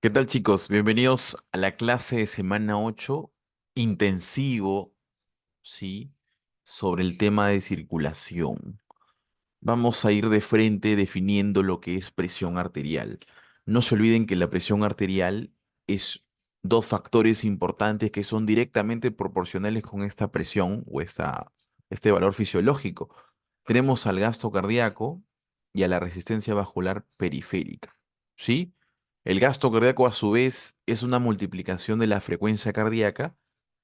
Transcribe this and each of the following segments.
¿Qué tal, chicos? Bienvenidos a la clase de semana 8 intensivo, ¿sí? Sobre el tema de circulación. Vamos a ir de frente definiendo lo que es presión arterial. No se olviden que la presión arterial es dos factores importantes que son directamente proporcionales con esta presión o este valor fisiológico. Tenemos al gasto cardíaco y a la resistencia vascular periférica, ¿sí? El gasto cardíaco, a su vez, es una multiplicación de la frecuencia cardíaca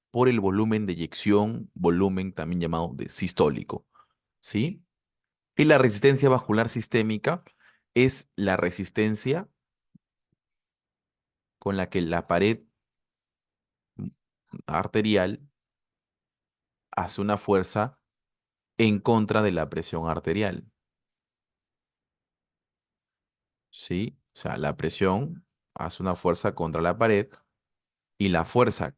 por el volumen de eyección, volumen también llamado de sistólico, ¿sí? Y la resistencia vascular sistémica es la resistencia con la que la pared arterial hace una fuerza en contra de la presión arterial, ¿sí? O sea, la presión hace una fuerza contra la pared y la fuerza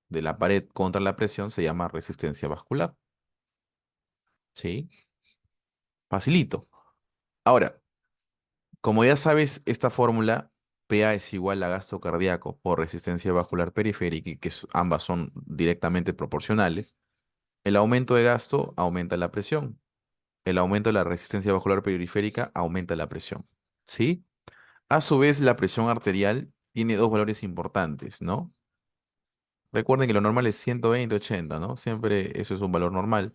de la pared contra la presión se llama resistencia vascular, ¿sí? Facilito. Ahora, como ya sabes, esta fórmula PA es igual a gasto cardíaco por resistencia vascular periférica y que ambas son directamente proporcionales. El aumento de gasto aumenta la presión. El aumento de la resistencia vascular periférica aumenta la presión, ¿sí? A su vez, la presión arterial tiene dos valores importantes, ¿no? Recuerden que lo normal es 120/80, ¿no? Siempre eso es un valor normal.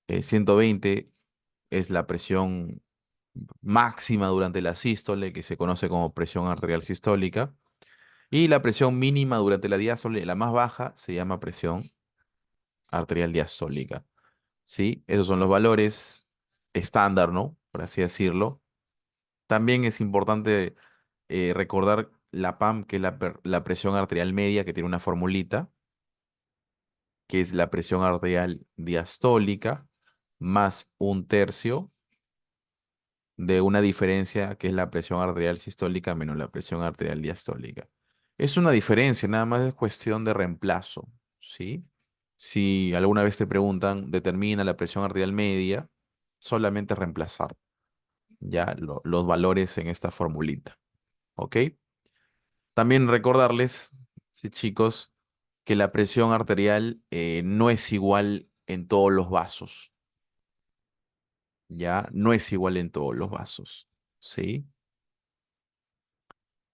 120 es la presión máxima durante la sístole, que se conoce como presión arterial sistólica, y la presión mínima durante la diástole, la más baja, se llama presión arterial diastólica, ¿sí? Esos son los valores estándar, ¿no? Por así decirlo. También es importante recordar la PAM, que es la presión arterial media, que tiene una formulita, que es la presión arterial diastólica más un tercio de una diferencia que es la presión arterial sistólica menos la presión arterial diastólica. Es una diferencia, nada más es cuestión de reemplazo, ¿sí? Si alguna vez te preguntan, determina la presión arterial media, solamente reemplazar ya los valores en esta formulita, ¿ok? También recordarles, sí, chicos, que la presión arterial no es igual en todos los vasos, ya no es igual en todos los vasos, ¿sí?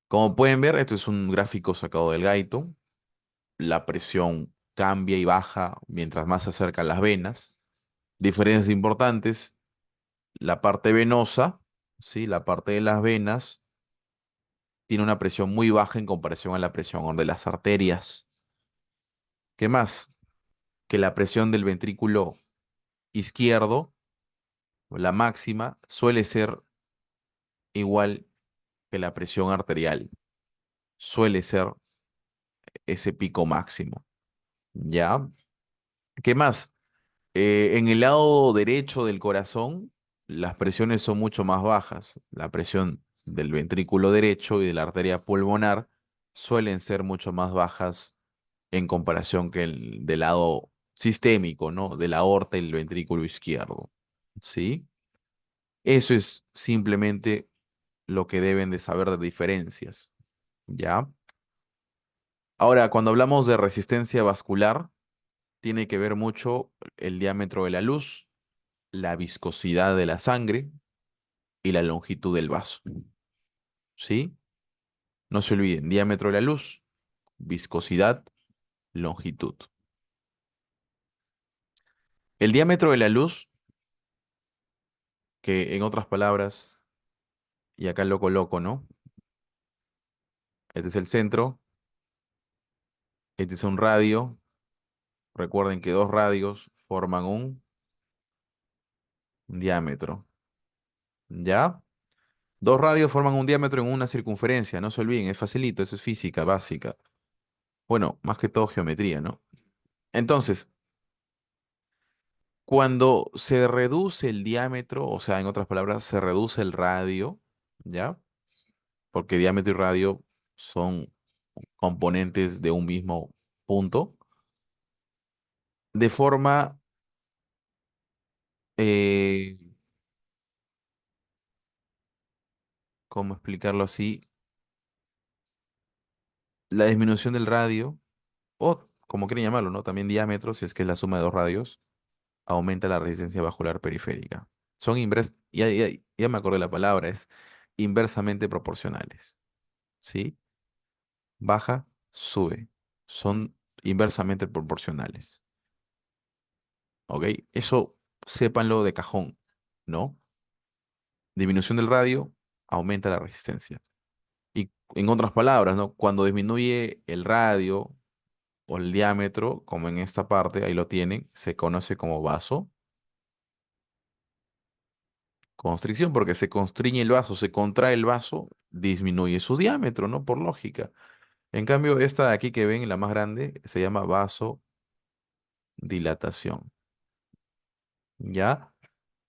Como pueden ver, esto es un gráfico sacado del Gaito. La presión cambia y baja mientras más se acercan las venas. Diferencias importantes, la parte venosa, ¿sí? La parte de las venas tiene una presión muy baja en comparación a la presión de las arterias. ¿Qué más? Que la presión del ventrículo izquierdo, la máxima, suele ser igual que la presión arterial. Suele ser ese pico máximo. ¿Ya? ¿Qué más? En el lado derecho del corazón, las presiones son mucho más bajas. La presión del ventrículo derecho y de la arteria pulmonar suelen ser mucho más bajas en comparación que el del lado sistémico, ¿no? De la aorta y el ventrículo izquierdo. ¿Sí? Eso es simplemente lo que deben de saber de diferencias. ¿Ya? Ahora, cuando hablamos de resistencia vascular, tiene que ver mucho el diámetro de la luz, la viscosidad de la sangre y la longitud del vaso. ¿Sí? No se olviden, diámetro de la luz, viscosidad, longitud. El diámetro de la luz, que en otras palabras, y acá lo coloco, ¿no? Este es el centro, este es un radio. Recuerden que dos radios forman un diámetro. ¿Ya? Dos radios forman un diámetro en una circunferencia, no se olviden, es facilito, eso es física básica. Bueno, más que todo geometría, ¿no? Entonces, cuando se reduce el diámetro, o sea, en otras palabras, se reduce el radio, ¿ya? Porque diámetro y radio son componentes de un mismo punto, de forma, eh, ¿cómo explicarlo así? La disminución del radio, o como quieren llamarlo, ¿no? También diámetro, si es que es la suma de dos radios, aumenta la resistencia vascular periférica. Son ya me acordé la palabra, es inversamente proporcionales. ¿Sí? Baja, sube. Son inversamente proporcionales. ¿Ok? Eso sépanlo de cajón, ¿no? Disminución del radio, aumenta la resistencia. Y en otras palabras, ¿no? Cuando disminuye el radio o el diámetro, como en esta parte, ahí lo tienen, se conoce como vasoconstricción, porque se constriñe el vaso, se contrae el vaso, disminuye su diámetro, ¿no? Por lógica. En cambio, esta de aquí que ven, la más grande, se llama vasodilatación. ¿Ya?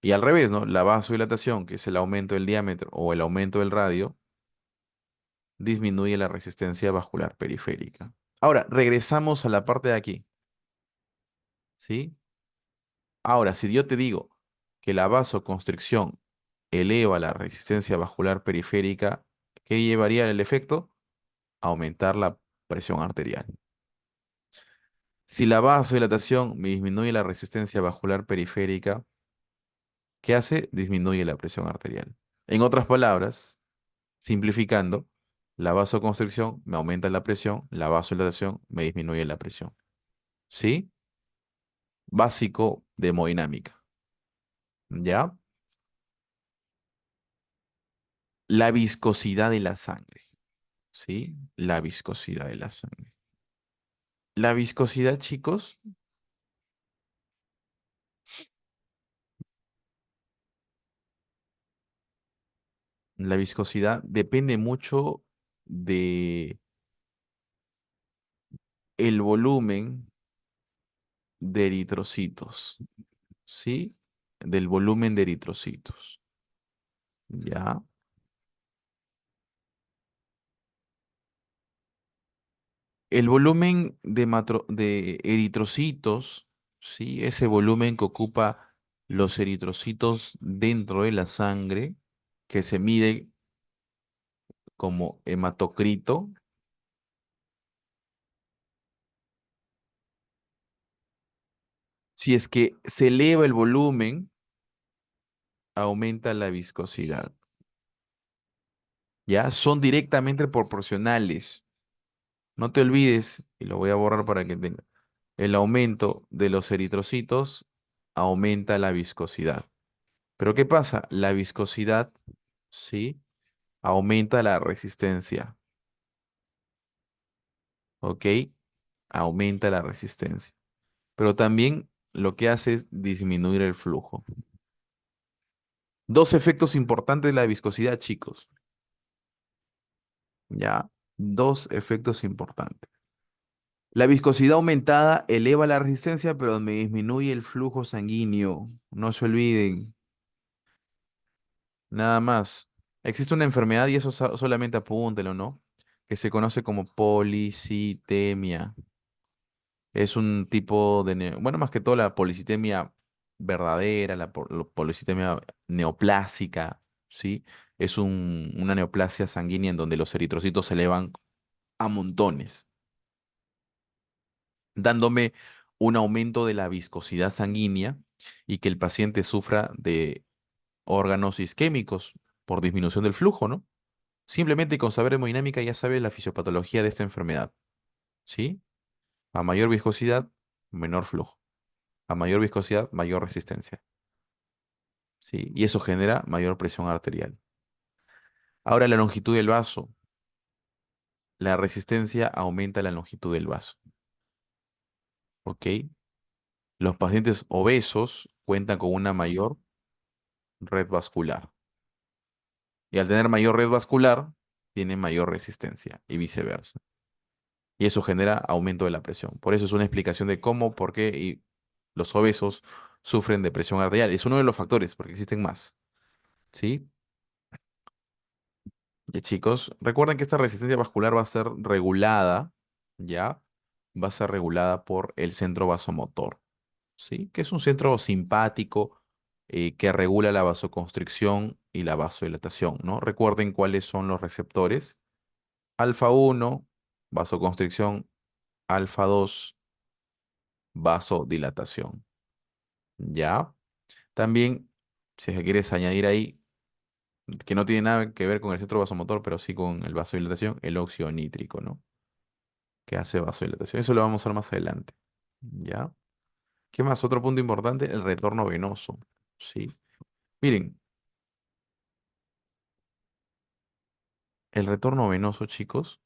Y al revés, ¿no? La vasodilatación, que es el aumento del diámetro o el aumento del radio, disminuye la resistencia vascular periférica. Ahora, regresamos a la parte de aquí, ¿sí? Ahora, si yo te digo que la vasoconstricción eleva la resistencia vascular periférica, ¿qué llevaría el efecto? Aumentar la presión arterial. Si la vasodilatación me disminuye la resistencia vascular periférica, ¿qué hace? Disminuye la presión arterial. En otras palabras, simplificando, la vasoconstricción me aumenta la presión, la vasodilatación me disminuye la presión. ¿Sí? Básico de hemodinámica. ¿Ya? La viscosidad de la sangre. ¿Sí? La viscosidad de la sangre. La viscosidad, chicos, la viscosidad depende mucho de el volumen de eritrocitos. ¿Sí? Del volumen de eritrocitos. ¿Ya? El volumen de eritrocitos, ¿sí? Ese volumen que ocupa los eritrocitos dentro de la sangre, que se mide como hematocrito. Si es que se eleva el volumen, aumenta la viscosidad. ¿Ya? Son directamente proporcionales. No te olvides, y lo voy a borrar para que tenga, el aumento de los eritrocitos aumenta la viscosidad. Pero ¿qué pasa? La viscosidad, ¿sí? Aumenta la resistencia, ¿ok? Aumenta la resistencia. Pero también lo que hace es disminuir el flujo. Dos efectos importantes de la viscosidad, chicos. ¿Ya? Dos efectos importantes. La viscosidad aumentada eleva la resistencia, pero me disminuye el flujo sanguíneo. No se olviden, nada más. Existe una enfermedad, y eso solamente apúntelo, ¿no? Que se conoce como policitemia. Es un tipo de, bueno, más que todo la policitemia verdadera, la policitemia neoplásica, ¿sí? Es una neoplasia sanguínea en donde los eritrocitos se elevan a montones, dándome un aumento de la viscosidad sanguínea y que el paciente sufra de órganos isquémicos por disminución del flujo, ¿no? Simplemente con saber hemodinámica ya sabe la fisiopatología de esta enfermedad, ¿sí? A mayor viscosidad, menor flujo. A mayor viscosidad, mayor resistencia, ¿sí? Y eso genera mayor presión arterial. Ahora la longitud del vaso. La resistencia aumenta la longitud del vaso, ¿ok? Los pacientes obesos cuentan con una mayor red vascular. Y al tener mayor red vascular, tienen mayor resistencia y viceversa. Y eso genera aumento de la presión. Por eso es una explicación de cómo, por qué y los obesos sufren de presión arterial. Es uno de los factores, porque existen más, ¿sí? Ya, chicos, recuerden que esta resistencia vascular va a ser regulada, ¿ya? Va a ser regulada por el centro vasomotor, ¿sí? Que es un centro simpático que regula la vasoconstricción y la vasodilatación, ¿no? Recuerden cuáles son los receptores. Alfa 1 vasoconstricción, alfa 2, vasodilatación. ¿Ya? También, si es que quieres añadir ahí, que no tiene nada que ver con el centro vasomotor, pero sí con el vasodilatación, el óxido nítrico, ¿no? Que hace vasodilatación. Eso lo vamos a ver más adelante. ¿Ya? ¿Qué más? Otro punto importante, el retorno venoso. ¿Sí? Miren, el retorno venoso, chicos,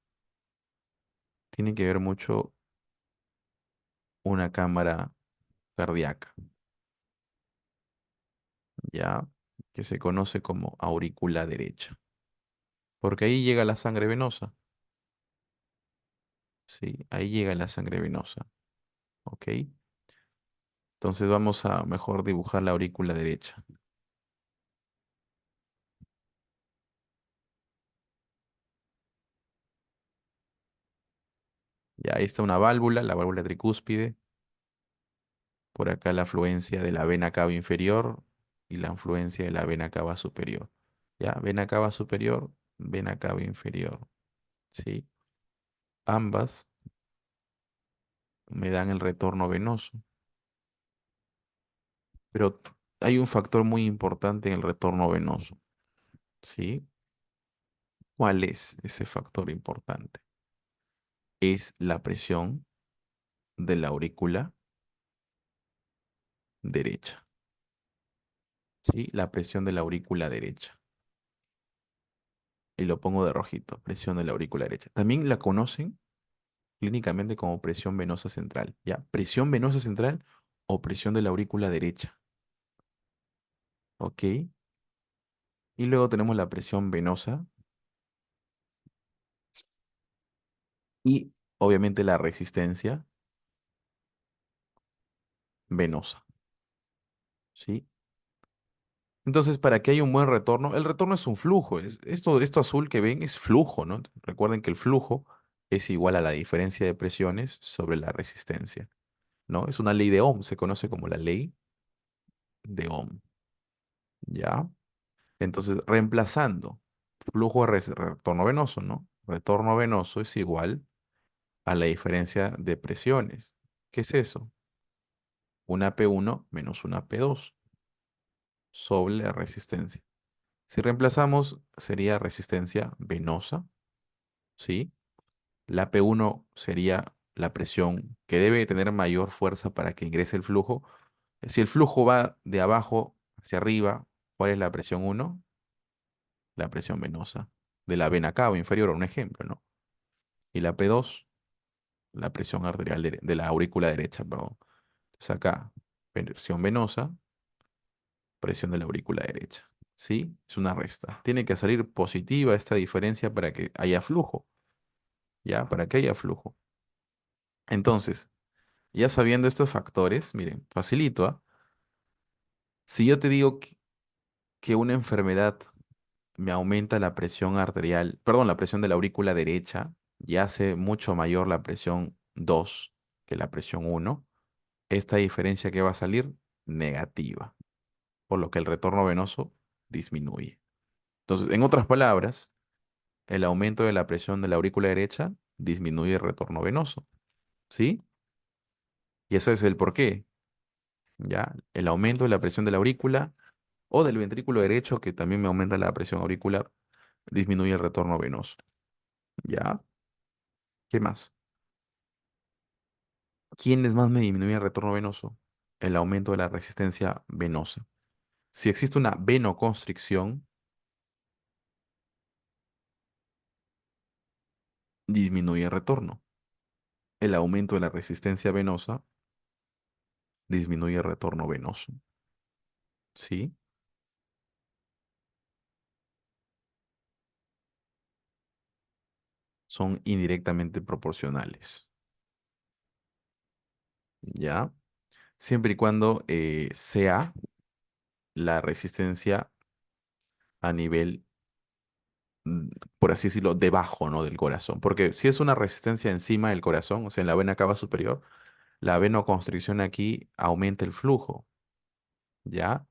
tiene que ver mucho una cámara cardíaca, ¿ya? Que se conoce como aurícula derecha. Porque ahí llega la sangre venosa. Sí, ahí llega la sangre venosa. ¿Ok? Entonces vamos a mejor dibujar la aurícula derecha. Ya ahí está una válvula, la válvula tricúspide. Por acá la afluencia de la vena cava inferior y la afluencia de la vena cava superior. Ya, vena cava superior, vena cava inferior. ¿Sí? Ambas me dan el retorno venoso. Pero hay un factor muy importante en el retorno venoso. ¿Sí? ¿Cuál es ese factor importante? Es la presión de la aurícula derecha. ¿Sí? La presión de la aurícula derecha. Y lo pongo de rojito, presión de la aurícula derecha. También la conocen clínicamente como presión venosa central. ¿Ya? Presión venosa central o presión de la aurícula derecha. ¿Ok? Y luego tenemos la presión venosa y obviamente la resistencia venosa. ¿Sí? Entonces, para que haya un buen retorno, el retorno es un flujo. Esto azul que ven es flujo, ¿no? Recuerden que el flujo es igual a la diferencia de presiones sobre la resistencia, ¿no? Es una ley de Ohm, se conoce como la ley de Ohm, ¿ya? Entonces, reemplazando flujo de retorno venoso, ¿no? Retorno venoso es igual a la diferencia de presiones. ¿Qué es eso? Una P1 menos una P2 sobre la resistencia. Si reemplazamos, sería resistencia venosa, ¿sí? La P1 sería la presión que debe tener mayor fuerza para que ingrese el flujo. Si el flujo va de abajo hacia arriba, ¿cuál es la presión uno? La presión venosa de la vena cava inferior, un ejemplo, ¿no? Y la P2, la presión arterial de la aurícula derecha, perdón. Entonces acá, presión venosa, presión de la aurícula derecha. ¿Sí? Es una resta. Tiene que salir positiva esta diferencia para que haya flujo. ¿Ya? Para que haya flujo. Entonces, ya sabiendo estos factores, miren, facilito, ¿ah? Si yo te digo que una enfermedad me aumenta la presión arterial, perdón, la presión de la aurícula derecha y hace mucho mayor la presión 2 que la presión uno, esta diferencia que va a salir negativa, por lo que el retorno venoso disminuye. Entonces, en otras palabras, el aumento de la presión de la aurícula derecha disminuye el retorno venoso, ¿sí? Y ese es el porqué, ¿ya? El aumento de la presión de la aurícula o del ventrículo derecho, que también me aumenta la presión auricular, disminuye el retorno venoso, ¿ya? ¿Qué más? ¿Quiénes más me disminuye el retorno venoso? El aumento de la resistencia venosa. Si existe una venoconstricción, disminuye el retorno. El aumento de la resistencia venosa disminuye el retorno venoso, ¿sí? Son indirectamente proporcionales, ¿ya? Siempre y cuando sea la resistencia a nivel, por así decirlo, debajo, ¿no? Del corazón. Porque si es una resistencia encima del corazón, o sea, en la vena cava superior, la venoconstricción aquí aumenta el flujo, ¿ya?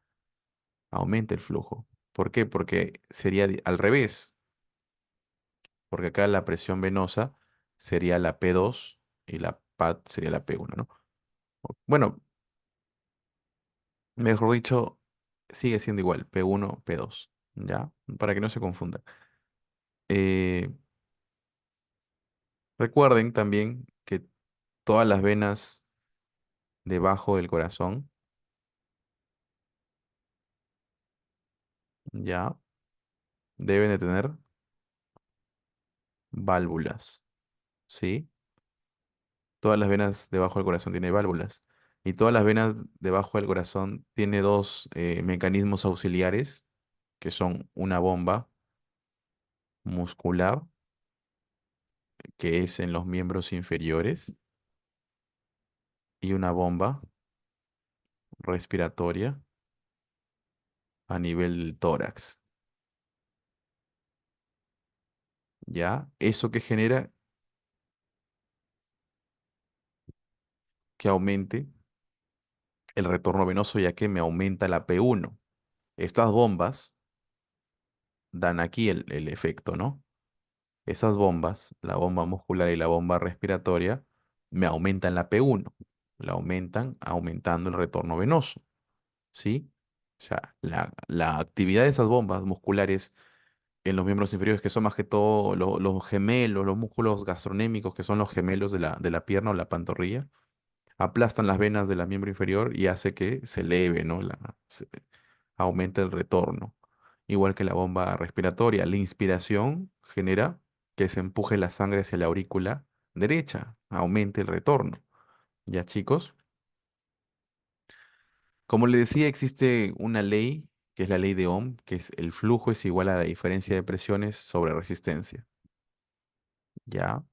Aumenta el flujo. ¿Por qué? Porque sería al revés, porque acá la presión venosa sería la P2 y la PAD sería la P1, ¿no? Bueno, mejor dicho, sigue siendo igual, P1, P2, ¿ya? Para que no se confunda. Eh, Recuerden también que todas las venas debajo del corazón, ¿ya? Deben de tener válvulas, ¿sí? Todas las venas debajo del corazón tienen válvulas. Y todas las venas debajo del corazón tiene dos mecanismos auxiliares, que son una bomba muscular, que es en los miembros inferiores, y una bomba respiratoria a nivel del tórax. ¿Ya? Eso que genera que aumente el retorno venoso, ya que me aumenta la P1. Estas bombas dan aquí el efecto, ¿no? Esas bombas, la bomba muscular y la bomba respiratoria, me aumentan la P1. La aumentan aumentando el retorno venoso, ¿sí? O sea, la actividad de esas bombas musculares en los miembros inferiores, que son más que todo los gemelos, los músculos gastronémicos, que son los gemelos de la pierna o la pantorrilla, aplastan las venas de la miembro inferior y hace que se eleve, ¿no? Aumenta el retorno. Igual que la bomba respiratoria, la inspiración genera que se empuje la sangre hacia la aurícula derecha, aumente el retorno. ¿Ya, chicos? Como les decía, existe una ley, que es la ley de Ohm, que es el flujo es igual a la diferencia de presiones sobre resistencia. ¿Ya?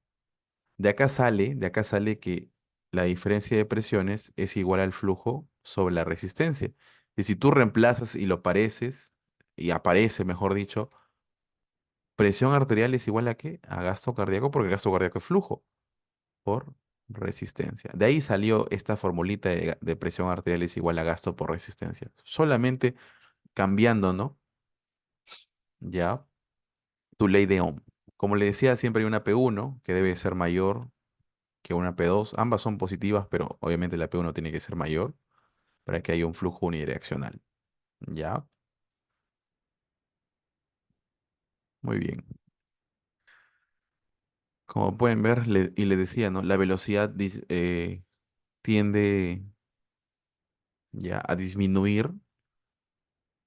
De acá sale que la diferencia de presiones es igual al flujo sobre la resistencia. Y si tú reemplazas y lo pareces, y aparece, mejor dicho, presión arterial es igual a qué? A gasto cardíaco, porque gasto cardíaco es flujo por resistencia. De ahí salió esta formulita de presión arterial es igual a gasto por resistencia. Solamente cambiando, ¿no? Ya, tu ley de Ohm. Como le decía, siempre hay una P1 que debe ser mayor que una P2. Ambas son positivas, pero obviamente la P1 tiene que ser mayor para que haya un flujo unidireccional. ¿Ya? Muy bien. Como pueden ver, y le decía, ¿no? La velocidad tiende ya a disminuir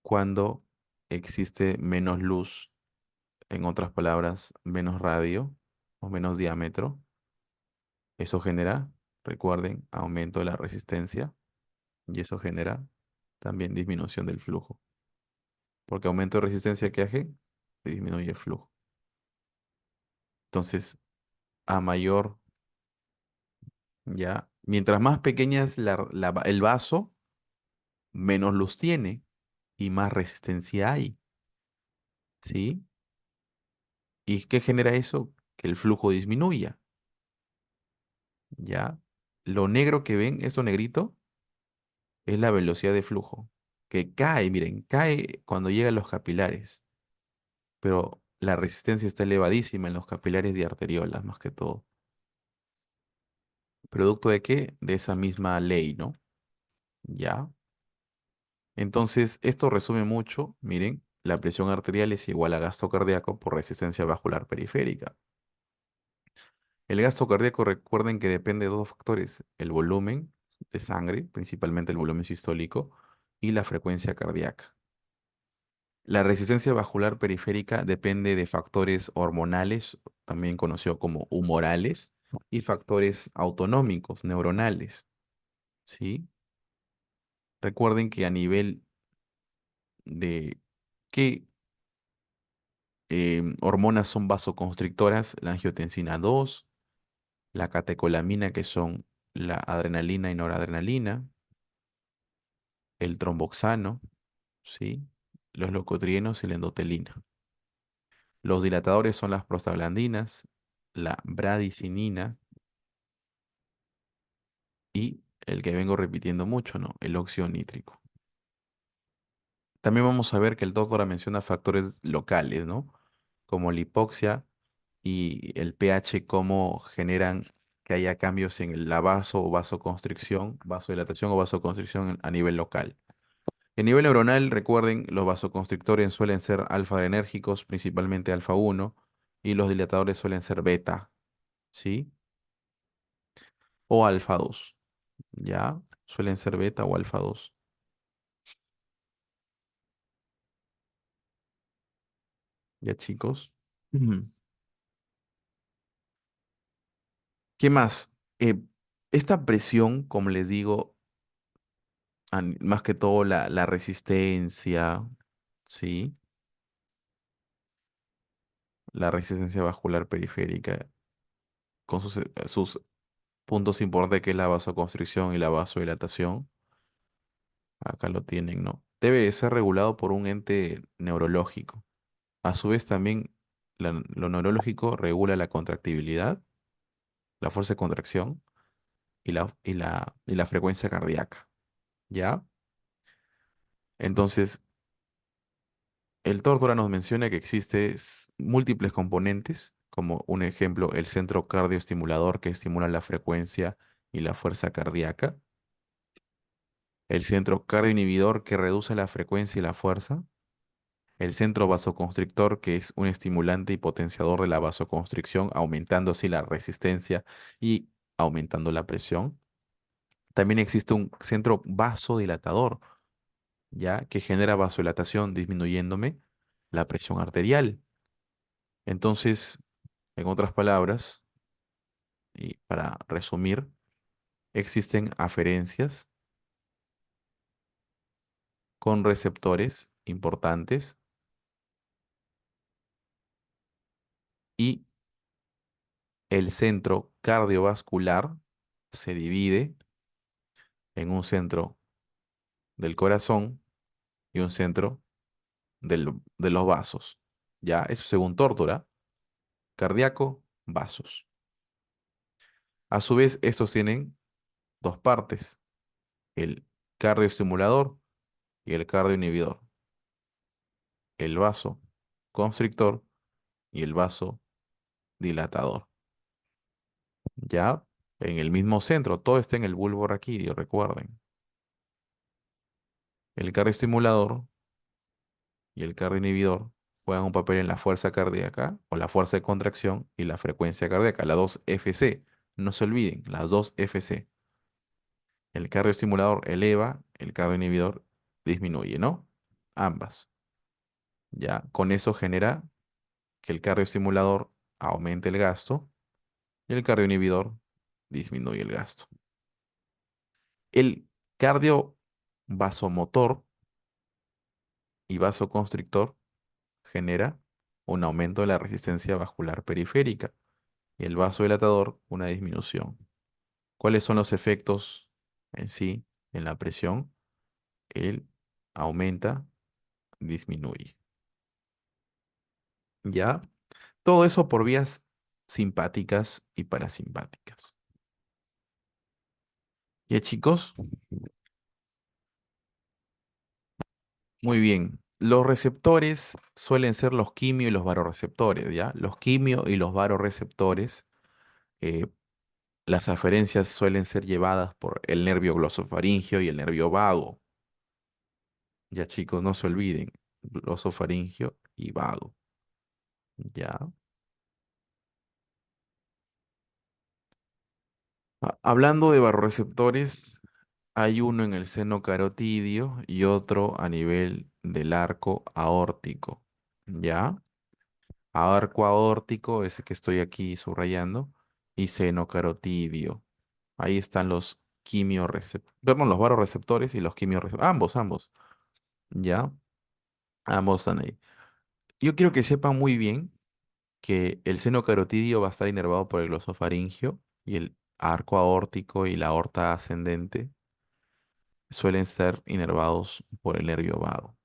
cuando existe menos luz, en otras palabras, menos radio o menos diámetro. Eso genera, recuerden, aumento de la resistencia y eso genera también disminución del flujo. Porque aumento de resistencia que hace, disminuye el flujo. Entonces, a mayor, ya, mientras más pequeña es el vaso, menos luz tiene y más resistencia hay, ¿sí? ¿Y qué genera eso? Que el flujo disminuya, ¿ya? Lo negro que ven, eso negrito, es la velocidad de flujo, que cae, miren, cae cuando llega a los capilares, pero la resistencia está elevadísima en los capilares de arteriolas, más que todo. ¿Producto de qué? De esa misma ley, ¿no? ¿Ya? Entonces, esto resume mucho, miren, la presión arterial es igual a gasto cardíaco por resistencia vascular periférica. El gasto cardíaco, recuerden que depende de dos factores, el volumen de sangre, principalmente el volumen sistólico, y la frecuencia cardíaca. La resistencia vascular periférica depende de factores hormonales, también conocido como humorales, y factores autonómicos, neuronales, ¿sí? Recuerden que a nivel de qué hormonas son vasoconstrictoras, la angiotensina 2, la catecolamina, que son la adrenalina y noradrenalina, el tromboxano, ¿sí? Los leucotrienos y la endotelina. Los dilatadores son las prostaglandinas, la bradicinina y el que vengo repitiendo mucho, ¿no? El óxido nítrico. También vamos a ver que el doctor menciona factores locales, ¿no? Como la hipoxia y el pH, cómo generan que haya cambios en la vaso o vasoconstricción, vasodilatación o vasoconstricción a nivel local. A nivel neuronal, recuerden, los vasoconstrictores suelen ser alfa-adrenérgicos, principalmente alfa 1, y los dilatadores suelen ser beta, ¿sí? O alfa 2, ¿ya? Suelen ser beta o alfa 2. ¿Ya, chicos? Ujú. ¿Qué más? Esta presión, como les digo, más que todo la resistencia, ¿sí? La resistencia vascular periférica, con sus puntos importantes que es la vasoconstricción y la vasodilatación, acá lo tienen, ¿no? Debe ser regulado por un ente neurológico. A su vez también lo neurológico regula la contractibilidad, la fuerza de contracción y la frecuencia cardíaca, ¿ya? Entonces, el Tórtora nos menciona que existe múltiples componentes, como un ejemplo, el centro cardioestimulador que estimula la frecuencia y la fuerza cardíaca, el centro cardioinhibidor que reduce la frecuencia y la fuerza, el centro vasoconstrictor que es un estimulante y potenciador de la vasoconstricción, aumentando así la resistencia y aumentando la presión. También existe un centro vasodilatador, ya que genera vasodilatación disminuyéndome la presión arterial. Entonces, en otras palabras, y para resumir, existen aferencias con receptores importantes y el centro cardiovascular se divide en un centro del corazón y un centro de los vasos. Ya, eso según Tórtora, cardíaco, vasos. A su vez, estos tienen dos partes, el cardioestimulador y el cardioinhibidor, el vaso constrictor y el vaso dilatador. Ya en el mismo centro, todo está en el bulbo raquídeo, recuerden. El cardioestimulador y el cardioinhibidor juegan un papel en la fuerza cardíaca o la fuerza de contracción y la frecuencia cardíaca, las dos FC. No se olviden, las dos FC. El cardioestimulador eleva, el cardioinhibidor disminuye, ¿no? Ambas. Ya, con eso genera que el cardioestimulador aumente el gasto y el cardioinhibidor disminuye el gasto. El cardio vasomotor y vasoconstrictor genera un aumento de la resistencia vascular periférica y el vasodilatador una disminución. ¿Cuáles son los efectos en sí en la presión? Él aumenta, disminuye. ¿Ya? Todo eso por vías simpáticas y parasimpáticas. ¿Ya, chicos? Muy bien. Los receptores suelen ser los quimio y los varoreceptores, ¿ya? Los quimio y los varoreceptores, eh, las aferencias suelen ser llevadas por el nervio glosofaringeo y el nervio vago. Ya, chicos, no se olviden, glosofaringeo y vago. Ya. Hablando de varoreceptores, hay uno en el seno carotidio y otro a nivel del arco aórtico. ¿Ya? Arco aórtico, ese que estoy aquí subrayando, y seno carotidio. Ahí están los quimioreceptores, perdón, los varoreceptores y los quimioreceptores. Ambos. ¿Ya? Ambos están ahí. Yo quiero que sepan muy bien que el seno carotidio va a estar inervado por el glosofaringio y el arco aórtico y la aorta ascendente suelen ser inervados por el nervio vago.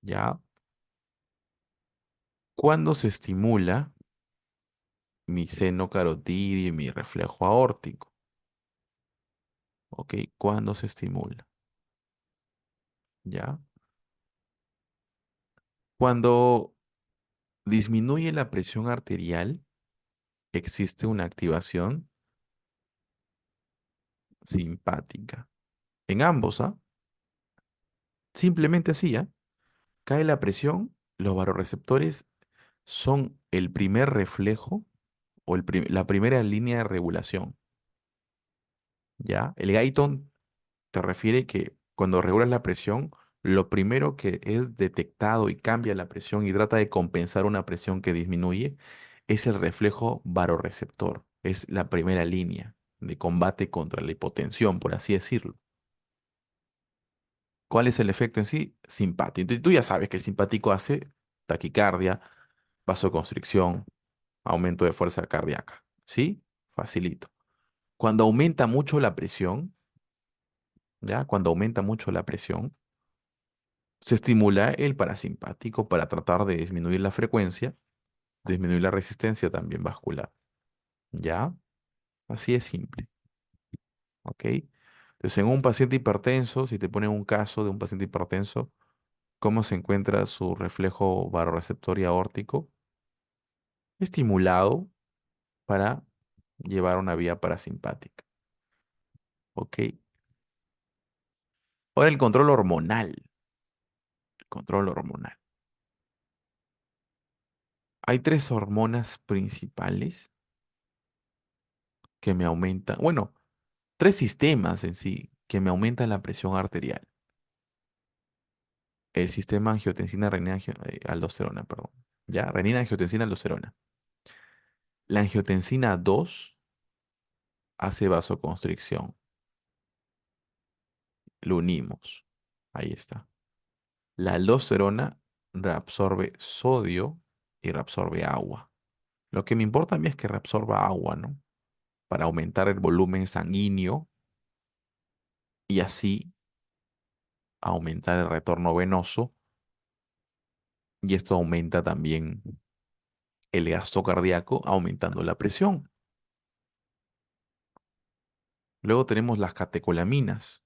¿Ya? Cuando se estimula mi seno carotidio y mi reflejo aórtico. ¿Ok? Cuando se estimula. ¿Ya? Cuando disminuye la presión arterial, existe una activación simpática. En ambos, ¿ah? Simplemente así, ¿ah? Cae la presión, los vasoreceptores son el primer reflejo o la primera línea de regulación, ¿ya? El Guyton te refiere que cuando regulas la presión, lo primero que es detectado y cambia la presión y trata de compensar una presión que disminuye es el reflejo vasoreceptor. Es la primera línea de combate contra la hipotensión, por así decirlo. ¿Cuál es el efecto en sí? Simpático. Y tú ya sabes que el simpático hace taquicardia, vasoconstricción, aumento de fuerza cardíaca. ¿Sí? Facilito. Cuando aumenta mucho la presión, ¿ya? Cuando aumenta mucho la presión, se estimula el parasimpático para tratar de disminuir la frecuencia, disminuir la resistencia también vascular. ¿Ya? Así es simple. ¿Ok? Entonces, en un paciente hipertenso, si te ponen un caso de un paciente hipertenso, ¿cómo se encuentra su reflejo baroreceptor y aórtico? Estimulado para llevar una vía parasimpática. ¿Ok? Ahora el control hormonal. El control hormonal. Hay tres hormonas principales que me aumentan, bueno, tres sistemas en sí que me aumentan la presión arterial. El sistema angiotensina, renina, aldosterona, perdón. Ya, renina, angiotensina, aldosterona. La angiotensina 2 hace vasoconstricción. Lo unimos. Ahí está. La aldosterona reabsorbe sodio y reabsorbe agua. Lo que me importa a mí es que reabsorba agua, ¿no? Para aumentar el volumen sanguíneo y así aumentar el retorno venoso. Y esto aumenta también el gasto cardíaco, aumentando la presión. Luego tenemos las catecolaminas.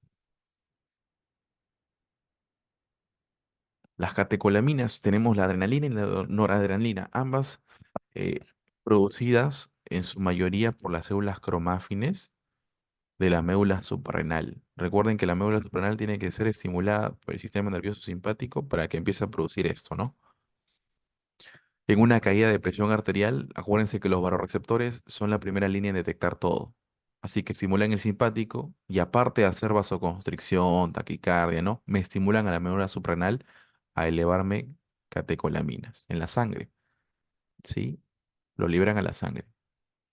Las catecolaminas tenemos la adrenalina y la noradrenalina, ambas eh, producidas en su mayoría por las células cromáfines de la médula suprarrenal. Recuerden que la médula suprarrenal tiene que ser estimulada por el sistema nervioso simpático para que empiece a producir esto, ¿no? En una caída de presión arterial, acuérdense que los vasoreceptores son la primera línea en detectar todo. Así que estimulan el simpático y aparte de hacer vasoconstricción, taquicardia, ¿no? Me estimulan a la médula suprarrenal a elevarme catecolaminas en la sangre, ¿sí? Lo liberan a la sangre.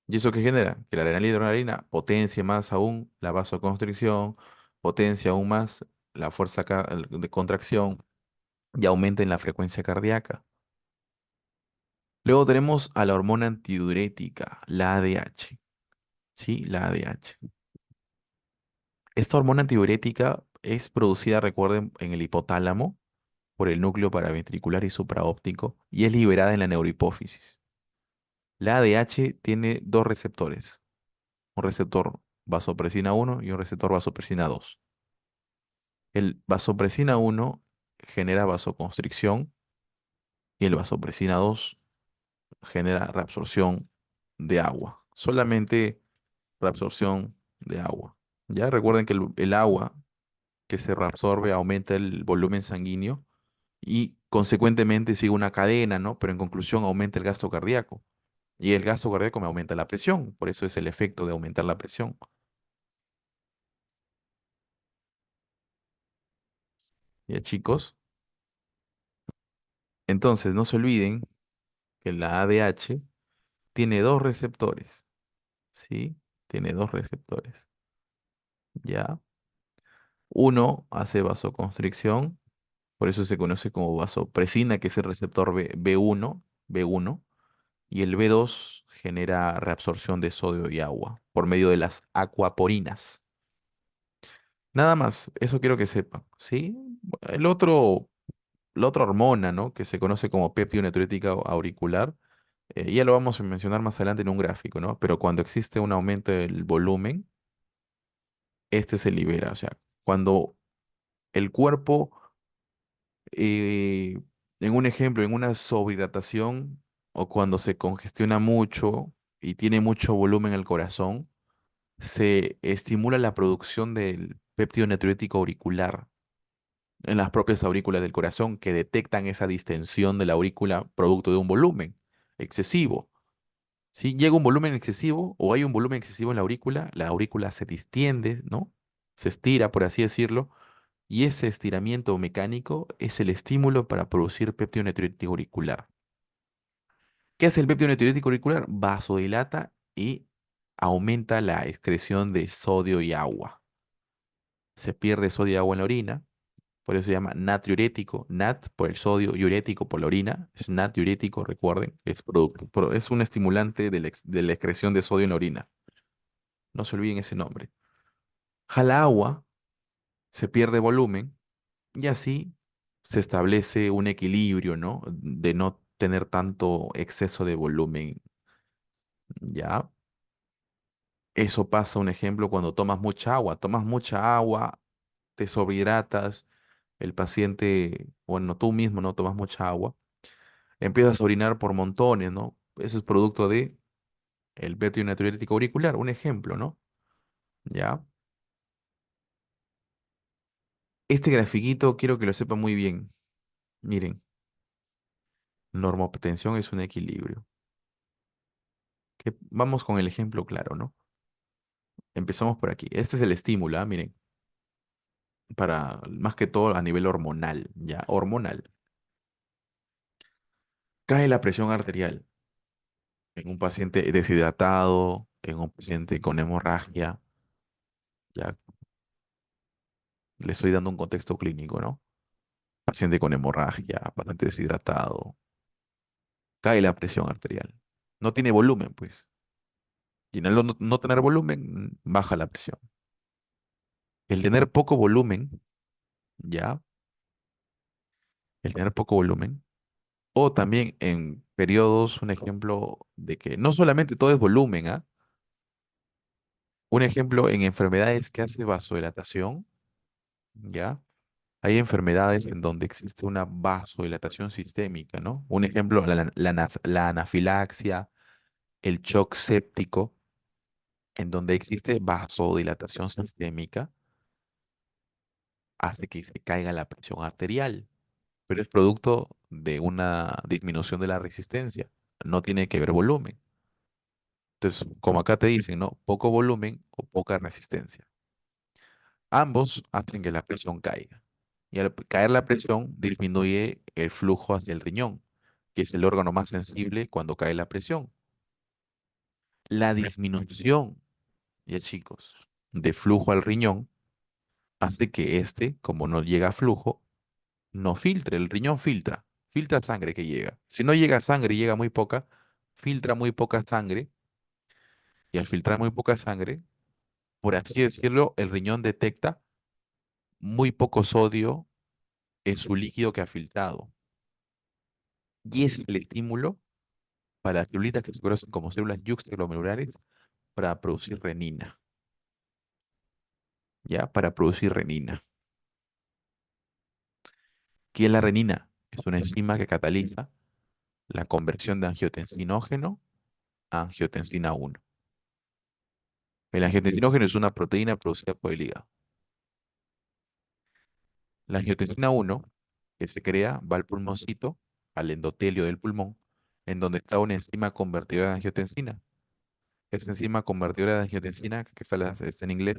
¿Y eso qué genera? Que la adrenalina y la adrenalina potencie más aún la vasoconstricción, potencia aún más la fuerza de contracción y aumenten la frecuencia cardíaca. Luego tenemos a la hormona antidiurética, la ADH. Sí, la ADH. Esta hormona antidiurética es producida, recuerden, en el hipotálamo por el núcleo paraventricular y supraóptico y es liberada en la neurohipófisis. La ADH tiene dos receptores, un receptor vasopresina 1 y un receptor vasopresina 2. El vasopresina 1 genera vasoconstricción y el vasopresina 2 genera reabsorción de agua. Solamente reabsorción de agua. Ya recuerden que el agua que se reabsorbe aumenta el volumen sanguíneo y consecuentemente sigue una cadena, ¿no? Pero en conclusión aumenta el gasto cardíaco. Y el gasto cardíaco me aumenta la presión. Por eso es el efecto de aumentar la presión. Ya chicos. Entonces no se olviden que la ADH tiene dos receptores. ¿Sí? Tiene dos receptores. ¿Ya? Uno hace vasoconstricción, por eso se conoce como vasopresina, que es el receptor B1, y el B2 genera reabsorción de sodio y agua por medio de las acuaporinas. Nada más, eso quiero que sepan, ¿sí? El otro, la otra hormona, ¿no? Que se conoce como péptido natriúrtica auricular, ya lo vamos a mencionar más adelante en un gráfico, ¿no? Pero cuando existe un aumento del volumen, este se libera. O sea, cuando el cuerpo En un ejemplo, en una sobrehidratación o cuando se congestiona mucho y tiene mucho volumen el corazón, se estimula la producción del péptido natriurético auricular en las propias aurículas del corazón que detectan esa distensión de la aurícula producto de un volumen excesivo. Si llega un volumen excesivo o hay un volumen excesivo en la aurícula se distiende, ¿no? Se estira, por así decirlo, y ese estiramiento mecánico es el estímulo para producir péptido natriurético auricular. ¿Qué hace el péptido natriurético auricular? Vasodilata y aumenta la excreción de sodio y agua. Se pierde sodio y agua en la orina, por eso se llama natriurético, nat por el sodio y urético por la orina, es natriurético, recuerden, es producto, es un estimulante de la excreción de sodio en la orina. No se olviden ese nombre. Jala agua, se pierde volumen y así se establece un equilibrio, ¿no? De no tener tanto exceso de volumen, ¿ya? Eso pasa, un ejemplo, cuando tomas mucha agua, te sobrehidratas, el paciente, bueno, tú mismo no tomas mucha agua, empiezas a orinar por montones, ¿no? Eso es producto de el vetio natriurético auricular, un ejemplo, ¿no? ¿Ya? Este grafiquito quiero que lo sepa muy bien. Miren, normotensión es un equilibrio. Vamos con el ejemplo claro, ¿no? Empezamos por aquí. Este es el estímulo, ¿ah? Miren, para más que todo a nivel hormonal, ¿ya? Hormonal. Cae la presión arterial en un paciente deshidratado, en un paciente con hemorragia, ya le estoy dando un contexto clínico, ¿no? Paciente con hemorragia, paciente deshidratado, cae la presión arterial. No tiene volumen, pues. Y en el no tener volumen, baja la presión. El tener poco volumen, ya, el tener poco volumen, o también en periodos, un ejemplo de que no solamente todo es volumen, ¿ah? Un ejemplo en enfermedades que hace vasodilatación, ¿ya? Hay enfermedades en donde existe una vasodilatación sistémica, ¿no? Un ejemplo, la anafilaxia, el shock séptico, en donde existe vasodilatación sistémica, hace que se caiga la presión arterial, pero es producto de una disminución de la resistencia, no tiene que ver volumen. Entonces, como acá te dicen, ¿no? Poco volumen o poca resistencia. Ambos hacen que la presión caiga. Y al caer la presión, disminuye el flujo hacia el riñón, que es el órgano más sensible cuando cae la presión. La disminución, ya chicos, de flujo al riñón hace que este, como no llega a flujo, no filtre. El riñón filtra sangre que llega. Si no llega sangre y llega muy poca, filtra muy poca sangre. Y al filtrar muy poca sangre, por así decirlo, el riñón detecta muy poco sodio en su líquido que ha filtrado. Y es el estímulo para las celulitas que se conocen como células yuxtaglomerulares para producir renina, ¿ya? Para producir renina. ¿Qué es la renina? Es una enzima que cataliza la conversión de angiotensinógeno a angiotensina 1. El angiotensinógeno es una proteína producida por el hígado. La angiotensina 1, que se crea, va al pulmoncito, al endotelio del pulmón, en donde está una enzima convertidora de angiotensina. Esa enzima convertidora de angiotensina, que está en inglés,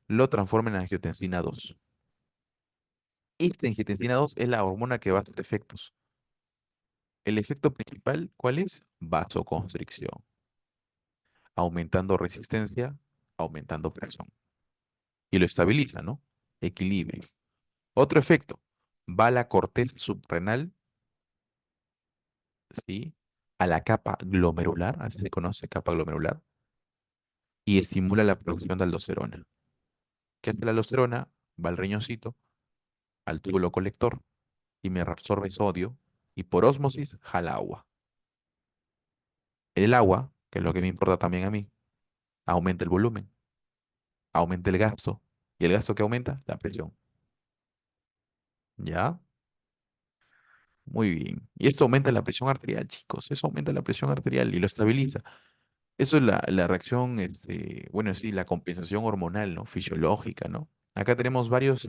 lo transforma en angiotensina 2. Esta angiotensina 2 es la hormona que va a hacer efectos. El efecto principal, ¿cuál es? Vasoconstricción, aumentando resistencia, aumentando presión. Y lo estabiliza, ¿no? Equilibrio. Otro efecto, va a la corteza subrenal, ¿sí? A la capa glomerular, así se conoce, capa glomerular, y estimula la producción de aldosterona. ¿Qué hace la aldosterona? Va al riñoncito, al túbulo colector, y me reabsorbe sodio, y por ósmosis jala agua. El agua, que es lo que me importa también a mí, aumenta el volumen, aumenta el gasto, y el gasto que aumenta, la presión. ¿Ya? Muy bien. Y esto aumenta la presión arterial, chicos. Eso aumenta la presión arterial y lo estabiliza. Eso es la reacción, bueno, sí, la compensación hormonal, ¿no? Fisiológica, ¿no? Acá tenemos varios,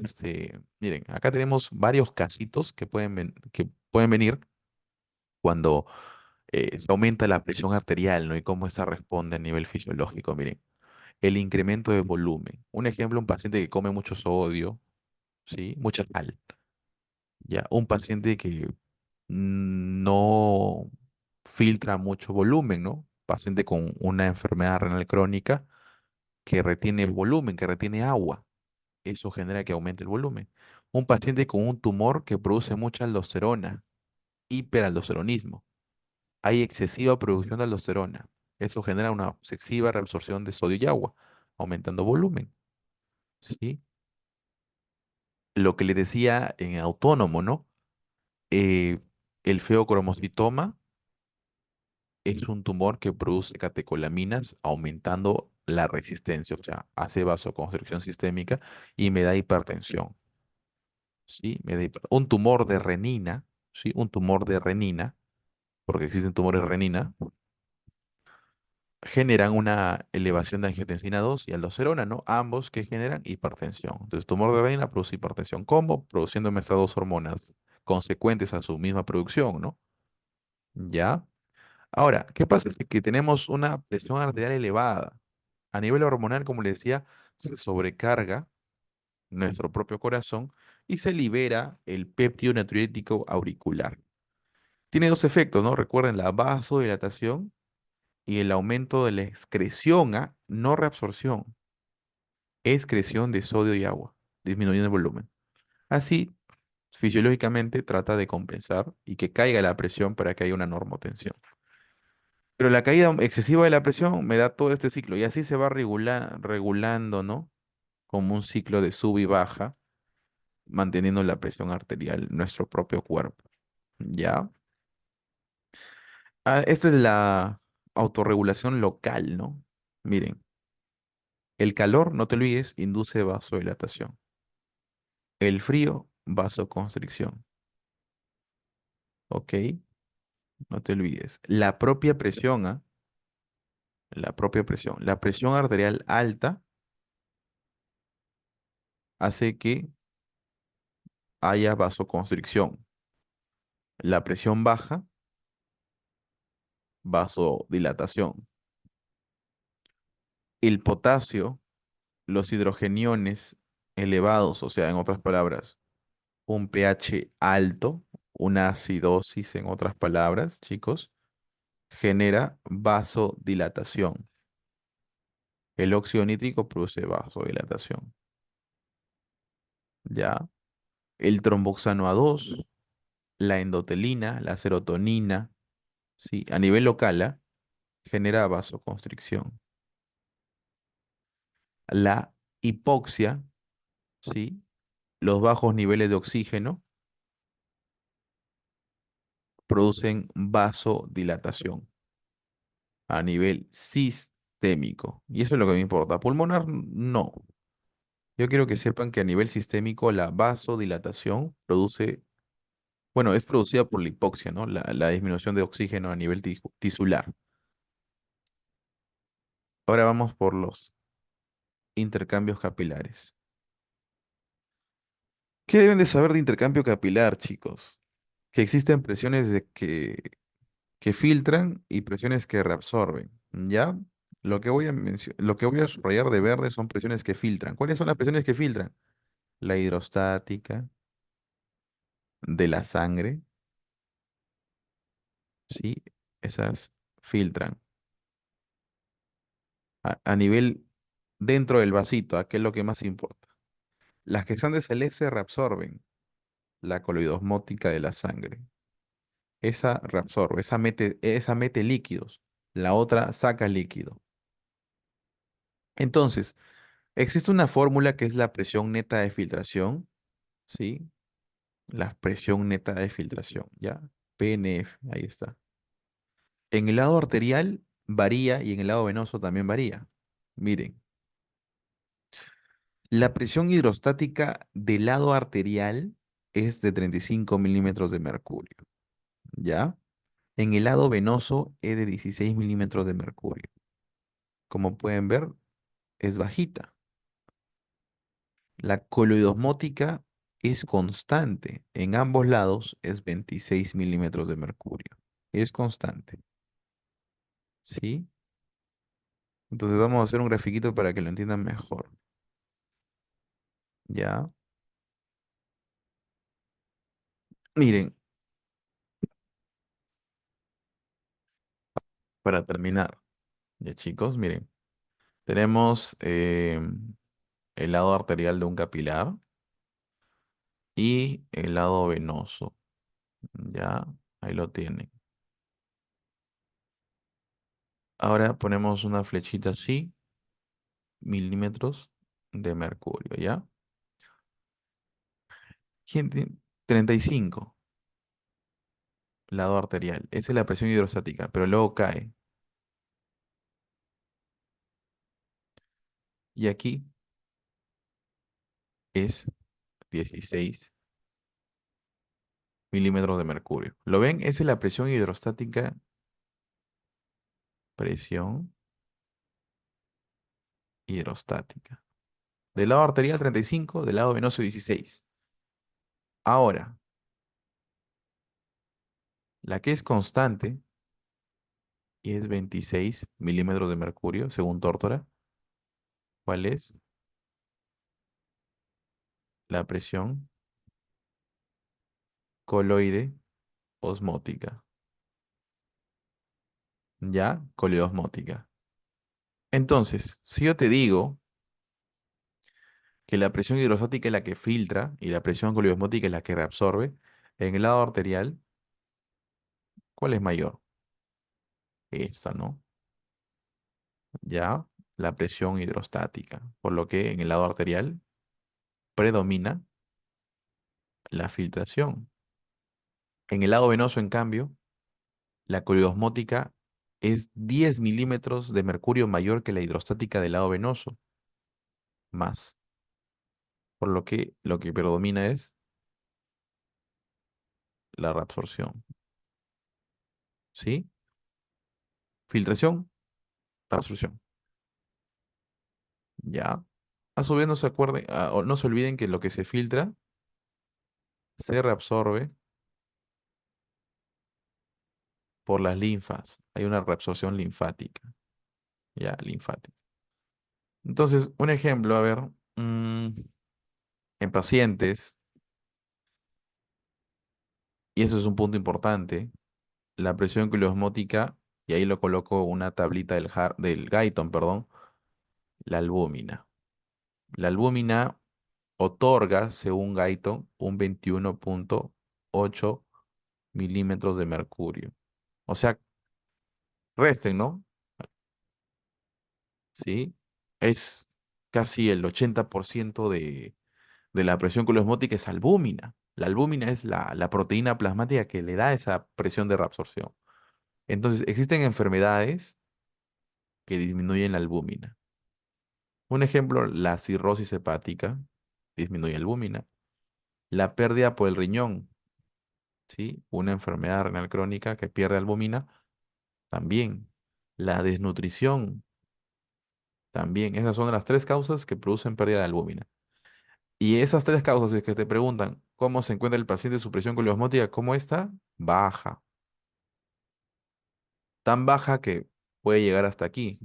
miren, acá tenemos varios casitos que pueden venir cuando se aumenta la presión arterial, ¿no? Y cómo esta responde a nivel fisiológico. Miren, el incremento de volumen. Un ejemplo, un paciente que come mucho sodio, ¿sí? Mucha sal. Ya, un paciente que no filtra mucho volumen, ¿no? Paciente con una enfermedad renal crónica que retiene el volumen, que retiene agua. Eso genera que aumente el volumen. Un paciente con un tumor que produce mucha aldosterona, hiperaldosteronismo. Hay excesiva producción de aldosterona. Eso genera una excesiva reabsorción de sodio y agua, aumentando volumen. ¿Sí? Lo que le decía en autónomo, ¿no? Eh, el feocromocitoma es un tumor que produce catecolaminas, aumentando la resistencia, o sea, hace vasoconstricción sistémica y me da hipertensión. ¿Sí? Un tumor de renina, ¿sí? Un tumor de renina, porque existen tumores de renina, generan una elevación de angiotensina 2 y aldosterona, ¿no? Ambos que generan hipertensión. Entonces, tumor de renina produce hipertensión. ¿Cómo? Produciendo estas dos hormonas consecuentes a su misma producción, ¿no? ¿Ya? Ahora, ¿qué pasa? Es que tenemos una presión arterial elevada. A nivel hormonal, como le decía, se sobrecarga nuestro propio corazón y se libera el péptido natriurético auricular. Tiene dos efectos, ¿no? Recuerden la vasodilatación y el aumento de la excreción, no reabsorción, excreción de sodio y agua, disminuyendo el volumen. Así, fisiológicamente trata de compensar y que caiga la presión para que haya una normotensión. Pero la caída excesiva de la presión me da todo este ciclo y así se va regulando, ¿no? Como un ciclo de sub y baja, manteniendo la presión arterial en nuestro propio cuerpo. ¿Ya? Esta es la autorregulación local, ¿no? Miren, el calor, no te olvides, induce vasodilatación. El frío, vasoconstricción. ¿Ok? No te olvides. La propia presión, la propia presión. La presión arterial alta hace que haya vasoconstricción. La presión baja, vasodilatación. El potasio, los hidrogeniones elevados, o sea, en otras palabras, un pH alto, una acidosis, en otras palabras, chicos, genera vasodilatación. El óxido nítrico produce vasodilatación. ¿Ya? El tromboxano A2, la endotelina, la serotonina, ¿sí? A nivel local, genera vasoconstricción. La hipoxia, ¿sí? Los bajos niveles de oxígeno producen vasodilatación a nivel sistémico. Y eso es lo que me importa. Pulmonar, no. Yo quiero que sepan que a nivel sistémico la vasodilatación produce, bueno, es producida por la hipoxia, ¿no? La disminución de oxígeno a nivel tisular. Ahora vamos por los intercambios capilares. ¿Qué deben de saber de intercambio capilar, chicos? Que existen presiones que filtran y presiones que reabsorben, ¿ya? Lo que voy a subrayar de verde son presiones que filtran. ¿Cuáles son las presiones que filtran? La hidrostática de la sangre, ¿sí? Esas filtran. A nivel dentro del vasito, ¿a qué es lo que más importa? Las que están de celeste reabsorben la coloidosmótica de la sangre. Esa reabsorbe, esa mete líquidos. La otra saca líquido. Entonces, existe una fórmula que es la presión neta de filtración, ¿sí? La presión neta de filtración, ¿ya? PNF, ahí está. En el lado arterial varía y en el lado venoso también varía. Miren, la presión hidrostática del lado arterial es de 35 milímetros de mercurio. ¿ya? En el lado venoso es de 16 milímetros de mercurio. Como pueden ver, es bajita. La coloidosmótica es constante. En ambos lados es 26 milímetros de mercurio. Es constante. ¿Sí? Entonces vamos a hacer un grafiquito para que lo entiendan mejor. ¿Ya? Miren, para terminar, ya chicos, miren, tenemos el lado arterial de un capilar y el lado venoso. Ya, ahí lo tienen. Ahora ponemos una flechita así, milímetros de mercurio, ¿ya? ¿Quién tiene? 35, lado arterial. Esa es la presión hidrostática, pero luego cae. Y aquí es 16 milímetros de mercurio. ¿Lo ven? Esa es la presión hidrostática. Presión hidrostática. Del lado arterial 35, del lado venoso 16. Ahora, la que es constante y es 26 milímetros de mercurio, según Tórtora, ¿cuál es? La presión coloide osmótica. ¿Ya? Coloidosmótica. Entonces, si yo te digo que la presión hidrostática es la que filtra y la presión coloidosmótica es la que reabsorbe, en el lado arterial, ¿cuál es mayor? Esta, ¿no? Ya, la presión hidrostática. Por lo que en el lado arterial predomina la filtración. En el lado venoso, en cambio, la coloidosmótica es 10 milímetros de mercurio mayor que la hidrostática del lado venoso, más. Por lo que predomina es la reabsorción. ¿Sí? Filtración, reabsorción. Ya. A su vez, no se acuerden, o no se olviden que lo que se filtra se reabsorbe por las linfas. Hay una reabsorción linfática. Ya, linfática. Entonces, un ejemplo, a ver, en pacientes, y eso es un punto importante, la presión osmótica, y ahí lo coloco una tablita del Guyton, perdón, la albúmina. La albúmina otorga, según Guyton, un 21,8 milímetros de mercurio. O sea, resten, ¿no? ¿Sí? Es casi el 80% de la presión osmótica es albúmina. La albúmina es la proteína plasmática que le da esa presión de reabsorción. Entonces, existen enfermedades que disminuyen la albúmina. Un ejemplo, la cirrosis hepática disminuye albúmina. La pérdida por el riñón, ¿sí? Una enfermedad renal crónica que pierde albúmina, también. La desnutrición, también. Esas son las tres causas que producen pérdida de albúmina. Y esas tres causas, si es que te preguntan cómo se encuentra el paciente, su presión osmótica, ¿cómo está? Baja. Tan baja que puede llegar hasta aquí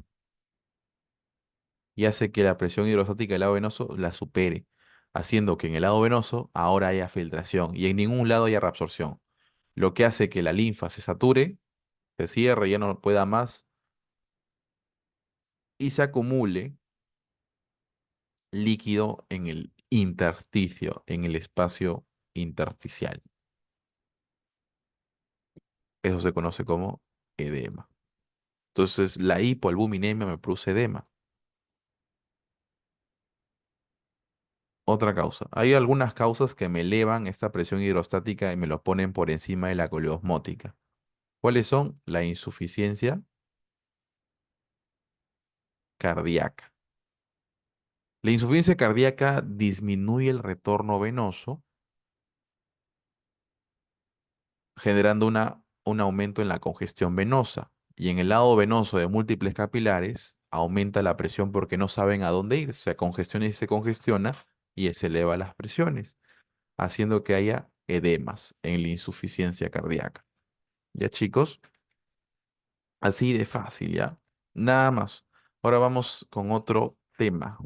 y hace que la presión hidrostática del lado venoso la supere, haciendo que en el lado venoso ahora haya filtración y en ningún lado haya reabsorción, lo que hace que la linfa se sature, se cierre, ya no pueda más y se acumule líquido en el intersticio, en el espacio intersticial. Eso se conoce como edema. Entonces, la hipoalbuminemia me produce edema. Otra causa. Hay algunas causas que me elevan esta presión hidrostática y me lo ponen por encima de la coleosmótica. ¿Cuáles son? La insuficiencia cardíaca. La insuficiencia cardíaca disminuye el retorno venoso, generando una un aumento en la congestión venosa. Y en el lado venoso de múltiples capilares, aumenta la presión porque no saben a dónde ir. Se congestiona y se congestiona y se eleva las presiones, haciendo que haya edemas en la insuficiencia cardíaca. Ya chicos, así de fácil, ¿ya? Nada más. Ahora vamos con otro tema.